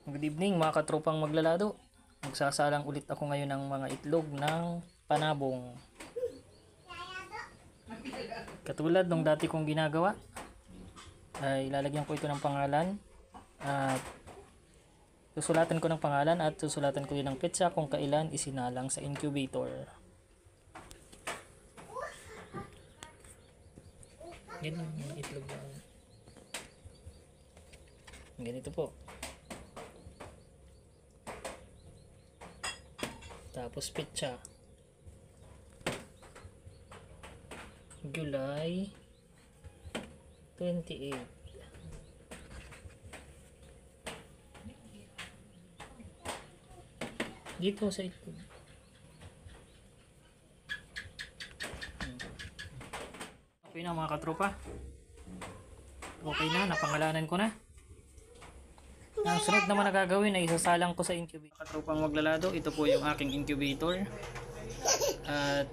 Good evening mga katropang maglalado. Magsasalang ulit ako ngayon ng mga itlog ng panabong. Katulad nung dati kong ginagawa, ay lalagyan ko ito ng pangalan at susulatan ko ng pangalan at susulatan ko din ng petsa kung kailan isinalang sa incubator. Ganyan yung itlog na ganito po. Tapos petsa July 28. Dito sa itlog. Okay na mga katropa. Okay na, napangalanan ko na. Ang sunod naman na gagawin ay isasalang ko sa incubator. Katropang maglalado, ito po yung aking incubator. At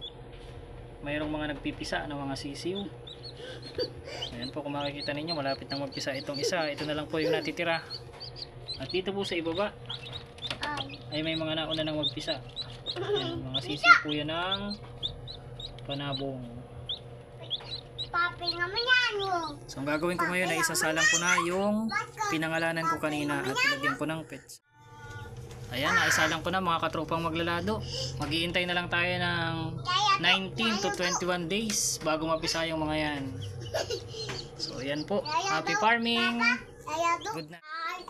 mayroong mga nagpipisa ng mga sisiw. Ayan po, kung makikita ninyo, malapit nang magpisa itong isa. Ito na lang po yung natitira. At dito po sa ibaba ay may mga nauna nang magpisa. Ayan, mga sisiw po yan ng panabong. So ang gagawin ko ngayon ay isasalang ko na yung pinangalanan ko kanina at ilagyan ko ng pets. Ayan, naisalang ko na mga katropang maglalado. Mag-iintay na lang tayo ng 19 to 21 days bago mapisa yung mga yan. So ayan po, happy farming. Good night.